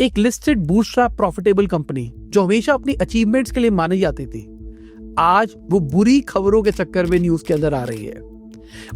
एक listed bootstrap profitable company जो हमेशा अपनी अचीवमेंट्स के लिए मानी जाती थी, आज वो बुरी खबरों के चक्कर में न्यूज के अंदर आ रही है।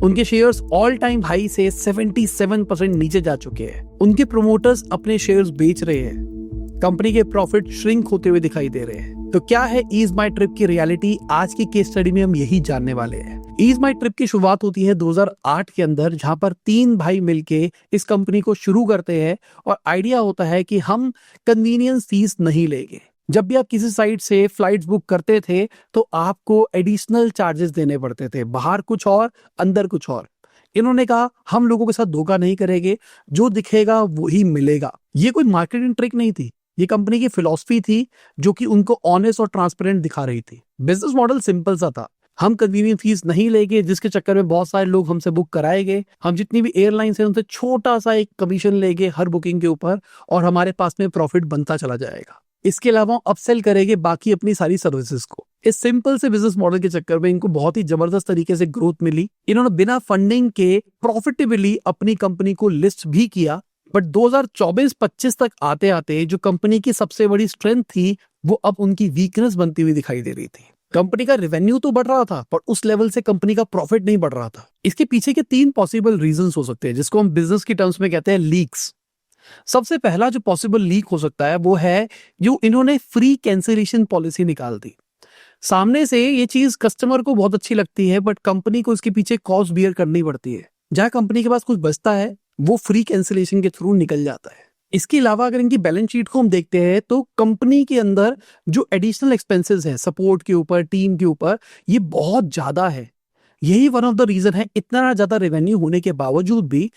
उनके शेयर्स ऑल टाइम हाई से 77% नीचे जा चुके हैं। उनके प्रोमोटर्स अपने शेयर्स बेच रहे हैं। कंपनी के प्रॉफिट श्रिंक होते हुए दिखाई दे रहे हैं। तो क्या है ईज माई ट्रिप की रियलिटी? आज की केस स्टडी में हम यही जानने वाले हैं। ईज माई ट्रिप की शुरुआत होती है 2008 के अंदर, जहां पर 3 भाई मिलके इस कंपनी को शुरू करते हैं और आइडिया होता है कि हम कन्वीनियंस फीस नहीं लेंगे। जब भी आप किसी साइट से फ्लाइट्स बुक करते थे तो आपको एडिशनल चार्जेस देने पड़ते थे, बाहर कुछ और अंदर कुछ और। इन्होंने कहा हम लोगों के साथ धोखा नहीं करेंगे, जो दिखेगा वही मिलेगा। ये कोई मार्केटिंग ट्रिक नहीं थी, ये कंपनी की फिलॉसफी थी जो कि उनको ऑनेस्ट और ट्रांसपेरेंट दिखा रही थी। बिजनेस मॉडल सिंपल सा था, हम कन्वीनियंस फीस नहीं लेंगे, जिसके चक्कर में बहुत सारे लोग हमसे बुक कराएंगे। हम जितनी भी एयरलाइंस है उनसे छोटा सा एक कमीशन लेंगे हर बुकिंग के ऊपर और हमारे पास में प्रॉफिट बनता चला जाएगा। इसके अलावा अपसेल करेंगे बाकी अपनी सारी सर्विसेज को। इस सिंपल से बिजनेस मॉडल के चक्कर में इनको बहुत ही जबरदस्त तरीके से ग्रोथ मिली। इन्होंने बिना फंडिंग के प्रॉफिटेबली अपनी कंपनी को लिस्ट भी किया। बट 2024-25 तक आते आते जो कंपनी की सबसे बड़ी स्ट्रेंथ थी वो अब उनकी वीकनेस बनती हुई दिखाई दे रही थी। कंपनी का रेवेन्यू तो बढ़ रहा था पर उस लेवल से कंपनी का प्रॉफिट नहीं बढ़ रहा था। इसके पीछे के 3 पॉसिबल रीजंस हो सकते हैं, जिसको हम बिजनेस की टर्म्स में कहते हैं लीक्स। सबसे पहला जो पॉसिबल लीक हो सकता है वो है जो इन्होंने फ्री कैंसिलेशन पॉलिसी निकाल दी। सामने से ये चीज कस्टमर को बहुत अच्छी लगती है बट कंपनी को इसके पीछे कॉस्ट बियर करनी पड़ती है। जहां कंपनी के पास कुछ बचता है वो फ्री कैंसिलेशन के थ्रू निकल जाता है। इसके अलावा अगर इनकी बैलेंस शीट को हम देखते हैं तो कंपनी के अंदर जो एडिशनल एक्सपेंसेस है सपोर्ट के ऊपर, टीम के ऊपर, ये बहुत ज्यादा है। यही वन ऑफ द रीजन है इतना ज्यादा रेवेन्यू होने के बावजूद भी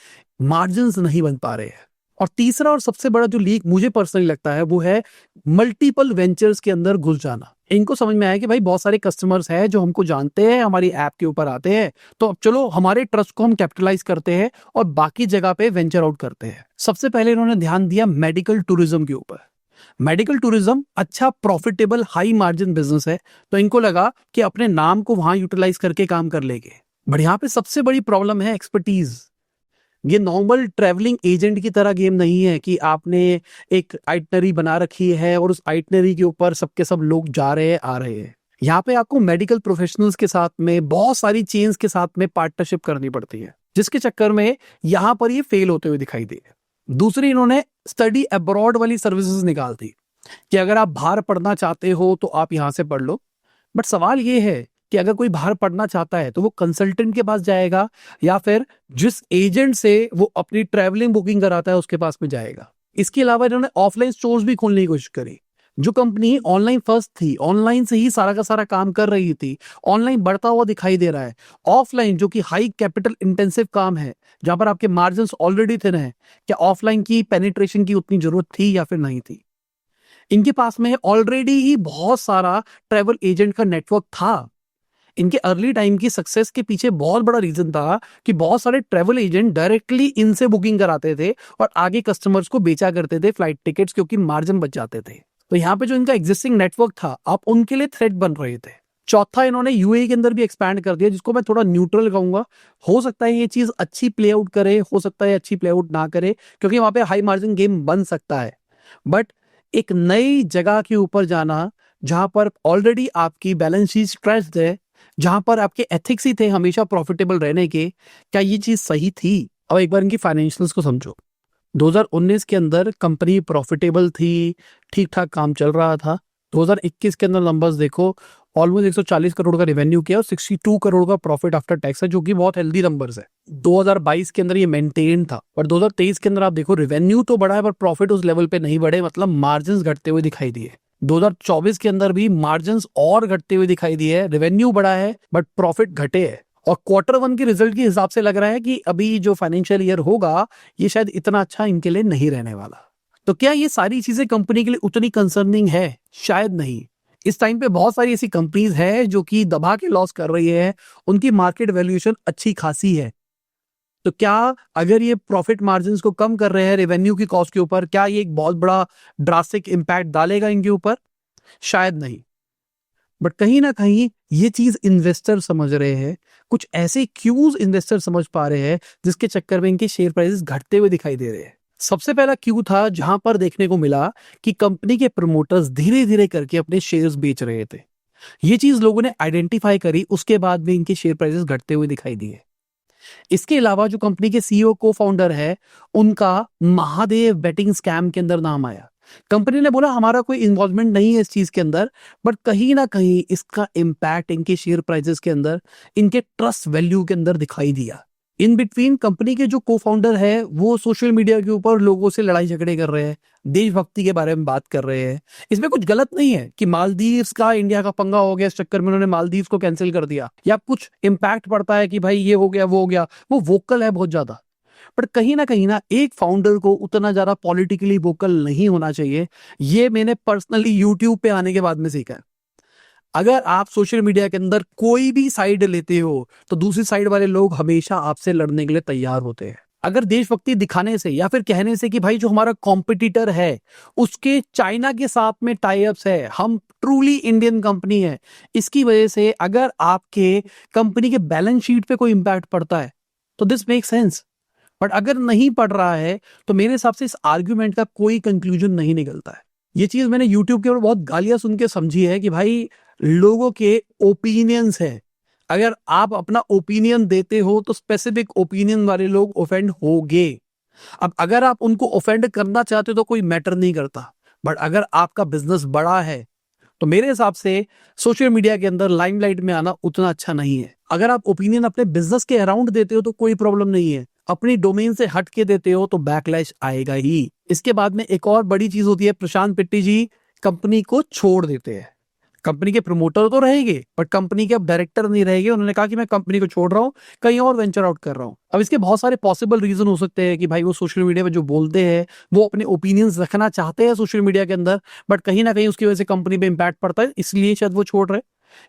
मार्जिन्स नहीं बन पा रहे हैं। और तीसरा और सबसे बड़ा जो लीक मुझे पर्सनली लगता है वो है मल्टीपल वेंचर्स के अंदर घुस जाना। इनको समझ में आया कि भाई बहुत सारे कस्टमर्स हैं जो हमको जानते हैं, हमारी ऐप के ऊपर आते हैं, तो अब चलो हमारे ट्रस्ट को हम कैपिटलाइज करते हैं और बाकी जगह पे वेंचर आउट करते हैं। सबसे पहले इन्होंने ध्यान दिया मेडिकल टूरिज्म के ऊपर। मेडिकल टूरिज्म अच्छा प्रॉफिटेबल हाई मार्जिन बिजनेस है, तो इनको लगा कि अपने नाम को वहां यूटिलाइज करके काम कर लेंगे। बट यहाँ पे सबसे बड़ी प्रॉब्लम है एक्सपर्टीज। ये नॉर्मल ट्रैवलिंग एजेंट की तरह गेम नहीं है कि आपने एक आइटनरी बना रखी है और उस आइटनरी के ऊपर सबके सब लोग जा रहे हैं आ रहे हैं। यहाँ पे आपको मेडिकल प्रोफेशनल्स के साथ में बहुत सारी चेन्स के साथ में पार्टनरशिप करनी पड़ती है, जिसके चक्कर में यहाँ पर ये फेल होते हुए दिखाई दे। दूसरी, इन्होंने स्टडी अब्रॉड वाली सर्विसेज निकाल दी कि अगर आप बाहर पढ़ना चाहते हो तो आप यहाँ से पढ़ लो। बट सवाल ये है कि अगर कोई बाहर पढ़ना चाहता है तो वो कंसल्टेंट के पास जाएगा या फिर जिस एजेंट से वो अपनी ट्रैवलिंग बुकिंग कराता है उसके पास में जाएगा। इसके अलावा इन्होंने ऑफलाइन स्टोर्स भी खोलने की कोशिश करी। जो कंपनी ऑनलाइन फर्स्ट थी, ऑनलाइन से ही सारा का सारा काम कर रही थी, ऑनलाइन बढ़ता हुआ दिखाई दे रहा है। ऑफलाइन जो कि हाई कैपिटल इंटेंसिव काम है, जहां पर आपके मार्जिन ऑलरेडी थिन है, क्या ऑफलाइन की पेनिट्रेशन की उतनी जरूरत थी या फिर नहीं थी? इनके पास में ऑलरेडी ही बहुत सारा ट्रैवल एजेंट का नेटवर्क था। इनके अर्ली टाइम की सक्सेस के पीछे बहुत बड़ा रीजन था कि बहुत सारे ट्रैवल एजेंट डायरेक्टली इनसे बुकिंग कराते थे और आगे कस्टमर्स को बेचा करते थे फ्लाइट टिकट्स, क्योंकि मार्जिन बच जाते थे। तो यहाँ पे जो इनका एग्जिस्टिंग नेटवर्क था आप उनके लिए थ्रेट बन रहे थे। चौथा, इन्होंने यूएई के अंदर भी एक्सपैंड कर दिया, जिसको मैं थोड़ा न्यूट्रल कहूंगा। हो सकता है ये चीज अच्छी प्ले आउट करे, हो सकता है अच्छी प्ले आउट ना करे, क्योंकि वहां पे हाई मार्जिन गेम बन सकता है। बट एक नई जगह के ऊपर जाना जहां पर ऑलरेडी आपकी बैलेंस शीट स्ट्रेस्ड है, जहां पर आपके एथिक्स ही थे हमेशा प्रॉफिटेबल रहने के, क्या ये चीज सही थी? अब एक बार इनकी फाइनेंशियल्स को समझो। 2019 के अंदर कंपनी प्रॉफिटेबल थी, ठीक ठाक काम चल रहा था। 2021 के अंदर नंबर्स देखो, ऑलमोस्ट 140 करोड़ का रेवेन्यू किया और 62 करोड़ का प्रॉफिट आफ्टर टैक्स है, जो कि बहुत हेल्दी नंबर्स है। 2022 के अंदर ये मेंटेन था, पर 2023 के अंदर आप देखो रेवेन्यू तो बढ़ा है पर प्रॉफिट उस लेवल पे नहीं बढ़े, मतलब मार्जिन घटते हुए दिखाई दिए। 2024 के अंदर भी मार्जिन्स और घटते हुए दिखाई दिए है, रेवेन्यू बढ़ा है बट प्रॉफिट घटे है। और Q1 के रिजल्ट के हिसाब से लग रहा है कि अभी जो फाइनेंशियल ईयर होगा ये शायद इतना अच्छा इनके लिए नहीं रहने वाला। तो क्या ये सारी चीजें कंपनी के लिए उतनी कंसर्निंग है? शायद नहीं। इस टाइम पे बहुत सारी ऐसी कंपनीज है जो कि दबा के लॉस कर रही है, उनकी मार्केट वैल्यूएशन अच्छी खासी है। तो क्या अगर ये प्रॉफिट मार्जिन्स को कम कर रहे हैं रेवेन्यू की कॉस्ट के ऊपर, क्या ये एक बहुत बड़ा ड्रास्टिक इंपैक्ट डालेगा इनके ऊपर? शायद नहीं। बट कहीं ना कहीं ये चीज इन्वेस्टर समझ रहे हैं, कुछ ऐसे क्यूज इन्वेस्टर समझ पा रहे हैं जिसके चक्कर में इनके शेयर प्राइसेस घटते हुए दिखाई दे रहे हैं। सबसे पहला क्यू था जहां पर देखने को मिला कि कंपनी के प्रमोटर्स धीरे धीरे करके अपने शेयर्स बेच रहे थे। ये चीज लोगों ने आइडेंटिफाई करी, उसके बाद भी इनके शेयर प्राइसेस घटते हुए दिखाई दिए। इसके अलावा जो कंपनी के सीईओ को फाउंडर है, उनका महादेव बेटिंग स्कैम के अंदर नाम आया। कंपनी ने बोला हमारा कोई इन्वॉल्वमेंट नहीं है इस चीज के अंदर, बट कहीं ना कहीं इसका इम्पैक्ट इनके शेयर प्राइसेस के अंदर, इनके ट्रस्ट वैल्यू के अंदर दिखाई दिया। इन बिटवीन कंपनी के जो को फाउंडर है वो सोशल मीडिया के ऊपर लोगों से लड़ाई झगड़े कर रहे हैं, देशभक्ति के बारे में बात कर रहे हैं। इसमें कुछ गलत नहीं है कि मालदीव्स का इंडिया का पंगा हो गया, इस चक्कर में उन्होंने मालदीव्स को कैंसिल कर दिया, या कुछ इंपैक्ट पड़ता है कि भाई ये हो गया वो हो गया, वो वोकल है बहुत ज्यादा। पर कहीं ना एक फाउंडर को उतना ज्यादा पॉलिटिकली वोकल नहीं होना चाहिए। ये मैंने पर्सनली यूट्यूब पे आने के बाद में सीखा है। अगर आप सोशल मीडिया के अंदर कोई भी साइड लेते हो तो दूसरी साइड वाले लोग हमेशा आपसे लड़ने के लिए तैयार होते हैं। अगर देशभक्ति दिखाने से या फिर कहने से कि भाई जो हमारा कॉम्पिटिटर है उसके चाइना के साथ में टाई अप्स है, हम ट्रूली इंडियन कंपनी है, इसकी वजह से अगर आपके कंपनी के बैलेंस शीट पे कोई इंपैक्ट पड़ता है तो दिस मेक सेंस। बट अगर नहीं पड़ रहा है तो मेरे हिसाब से इस आर्ग्यूमेंट का कोई कंक्लूजन नहीं निकलता है। ये चीज मैंने यूट्यूब के ऊपर बहुत गालियां सुन के समझी है कि भाई लोगों के ओपिनियंस है, अगर आप अपना ओपिनियन देते हो तो स्पेसिफिक ओपिनियन वाले लोग ऑफेंड होंगे। अब अगर आप उनको ऑफेंड करना चाहते हो तो कोई मैटर नहीं करता, बट अगर आपका बिजनेस बड़ा है तो मेरे हिसाब से सोशल मीडिया के अंदर लाइमलाइट में आना उतना अच्छा नहीं है। अगर आप ओपिनियन अपने बिजनेस के अराउंड देते हो तो कोई प्रॉब्लम नहीं है, अपनी डोमेन से हट के देते हो तो बैकलैश आएगा ही। इसके बाद में एक और बड़ी चीज होती है, प्रशांत पिट्टी जी कंपनी को छोड़ देते हैं। कंपनी के प्रमोटर तो रहेंगे बट कंपनी के अब डायरेक्टर नहीं रहेंगे। उन्होंने कहा कि मैं कंपनी को छोड़ रहा हूं, कहीं और वेंचर आउट कर रहा हूं। अब इसके बहुत सारे पॉसिबल रीजन हो सकते हैं कि भाई वो सोशल मीडिया पे जो बोलते हैं वो अपने ओपिनियंस रखना चाहते हैं सोशल मीडिया के अंदर, बट कहीं ना कहीं उसकी वजह से कंपनी पे इंपैक्ट पड़ता है, इसलिए शायद वो छोड़ रहे,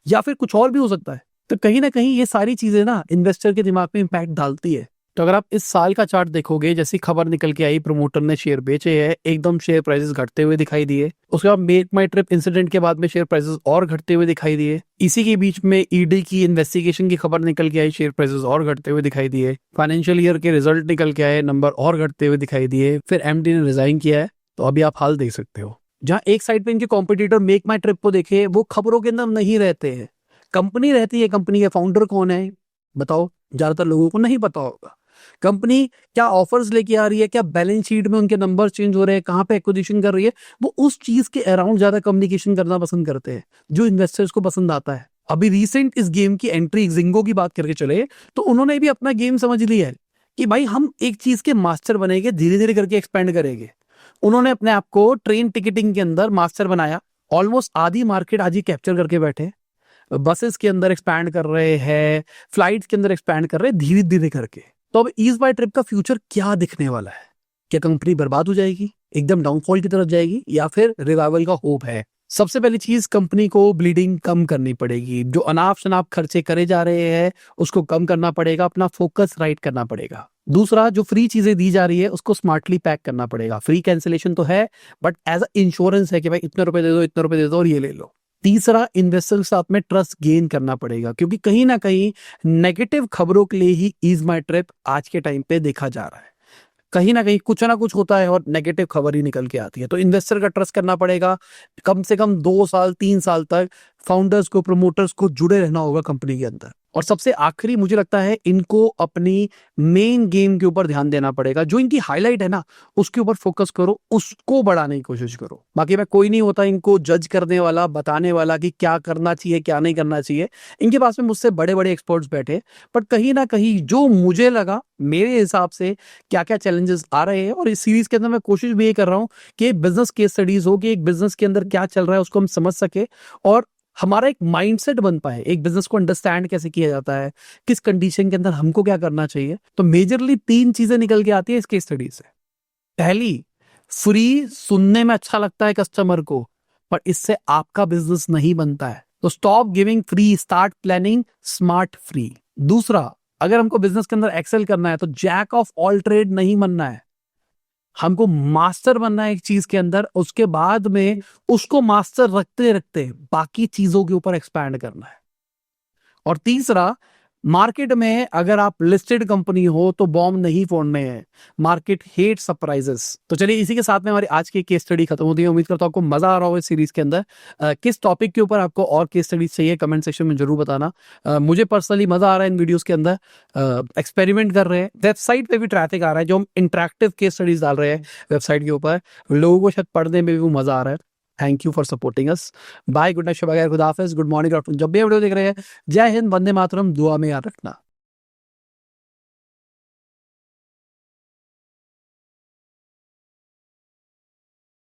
या फिर कुछ और भी हो सकता है। तो कहीं ना कहीं ये सारी चीजें ना इन्वेस्टर के दिमाग में इंपैक्ट डालती है। तो अगर आप इस साल का चार्ट देखोगे, जैसी खबर निकल के आई प्रमोटर ने शेयर बेचे हैं, एकदम शेयर प्राइसेस घटते हुए दिखाई दिए। उसके बाद मेक माई ट्रिप इंसिडेंट के बाद में शेयर प्राइसेस और घटते हुए दिखाई दिए। इसी के बीच में ईडी की इन्वेस्टिगेशन की खबर निकल के आई, शेयर प्राइसेस और घटते हुए दिखाई दिए। फाइनेंशियल ईयर के रिजल्ट निकल के आए, नंबर और घटते हुए दिखाई दिए। फिर एमडी ने रिजाइन किया है, तो अभी आप हाल देख सकते हो। जहां एक साइड पे इनके कॉम्पिटिटर मेक माई ट्रिप को देखे, वो खबरों के अंदर नहीं रहते हैं, कंपनी रहती है। कंपनी के फाउंडर कौन है बताओ, ज्यादातर लोगों को नहीं पता होगा। कंपनी क्या ऑफर्स लेके आ रही है, क्या बैलेंस शीट में उनके नंबर चेंज हो रहे हैं, कहां पे एक्विजिशन कर रही है, वो उस चीज के अराउंड ज्यादा कम्युनिकेशन करना पसंद करते हैं जो इन्वेस्टर्स को पसंद आता है। अभी रिसेंट इस गेम की एंट्री जिंगो की बात करके चले तो उन्होंने भी अपना गेम समझ लिया है कि भाई हम एक चीज के मास्टर बनेंगे, धीरे धीरे करके एक्सपेंड करेंगे। उन्होंने अपने आप को ट्रेन टिकटिंग के अंदर मास्टर बनाया, ऑलमोस्ट आधी मार्केट आज ही कैप्चर करके बैठे। बसेस के अंदर एक्सपैंड कर रहे हैं, फ्लाइट्स के अंदर एक्सपैंड कर रहे हैं धीरे धीरे करके। तो अब ईज बाय ट्रिप का फ्यूचर क्या दिखने वाला है? क्या कंपनी बर्बाद हो जाएगी, एकदम डाउनफॉल की तरफ जाएगी, या फिर रिवाइवल का होप है? सबसे पहली चीज, कंपनी को ब्लीडिंग कम करनी पड़ेगी। जो अनाप शनाप खर्चे करे जा रहे हैं उसको कम करना पड़ेगा, अपना फोकस राइट करना पड़ेगा। दूसरा, जो फ्री चीजें दी जा रही है उसको स्मार्टली पैक करना पड़ेगा। फ्री कैंसिलेशन तो है बट एज अ इंश्योरेंस है कि भाई इतने रुपए दे दो, इतने रुपए दे दो और ये ले लो। तीसरा, इन्वेस्टर के साथ में ट्रस्ट गेन करना पड़ेगा, क्योंकि कहीं ना कहीं नेगेटिव खबरों के लिए ही ईज माय ट्रिप आज के टाइम पे देखा जा रहा है। कहीं ना कहीं कुछ ना कुछ होता है और नेगेटिव खबर ही निकल के आती है। तो इन्वेस्टर का ट्रस्ट करना पड़ेगा। कम से कम 2 साल 3 साल तक फाउंडर्स को, प्रमोटर्स को जुड़े रहना होगा कंपनी के अंदर। और सबसे आखिरी, मुझे लगता है इनको अपनी मेन गेम के ऊपर ध्यान देना पड़ेगा। जो इनकी हाईलाइट है ना उसके ऊपर फोकस करो, उसको बढ़ाने की कोशिश करो। बाकी मैं कोई नहीं होता इनको जज करने वाला, बताने वाला कि क्या करना चाहिए क्या नहीं करना चाहिए। इनके पास में मुझसे बड़े बड़े एक्सपर्ट्स बैठे, पर कहीं ना कहीं जो मुझे लगा, मेरे हिसाब से क्या क्या चैलेंजेस आ रहे हैं, और इस सीरीज के अंदर मैं कोशिश भी ये कर रहा हूँ कि बिजनेस केस स्टडीज हो, कि एक बिजनेस के अंदर क्या चल रहा है उसको हम समझ सके और हमारा एक माइंडसेट बन पाए, एक बिजनेस को अंडरस्टैंड कैसे किया जाता है, किस कंडीशन के अंदर हमको क्या करना चाहिए। तो मेजरली 3 चीजें निकल के आती है इस केस स्टडी से। पहली, फ्री सुनने में अच्छा लगता है कस्टमर को, पर इससे आपका बिजनेस नहीं बनता है। तो stop giving free, start planning smart free. दूसरा, अगर हमको बिजनेस के अंदर एक्सेल करना है तो जैक ऑफ ऑल ट्रेड नहीं बनना है, हमको मास्टर बनना है एक चीज के अंदर। उसके बाद में उसको मास्टर रखते रखते बाकी चीजों के ऊपर एक्सपैंड करना है। और तीसरा, मार्केट में अगर आप लिस्टेड कंपनी हो तो बॉम्ब नहीं फोड़ने हैं, मार्केट हेट सरप्राइजेस। तो चलिए इसी के साथ में हमारी आज की केस स्टडी खत्म होती है। उम्मीद करता हूं आपको मजा आ रहा होगा इस सीरीज के अंदर। किस टॉपिक के ऊपर आपको और केस स्टडीज चाहिए कमेंट सेक्शन में जरूर बताना। मुझे पर्सनली मजा आ रहा है इन वीडियोस के अंदर, एक्सपेरिमेंट कर रहे हैं। वेबसाइट पे भी ट्रैफिक आ रहा है, जो हम इंटरेक्टिव केस स्टडीज डाल रहे हैं वेबसाइट के ऊपर, लोगों को शायद पढ़ने में भी वो मजा आ रहा है। Thank you for supporting us. Bye, good night, शुभ खुदा हाफिज, गुड मॉर्निंग, जब भी वीडियो देख रहे हैं। जय हिंद, वंदे मातरम, दुआ में याद रखना।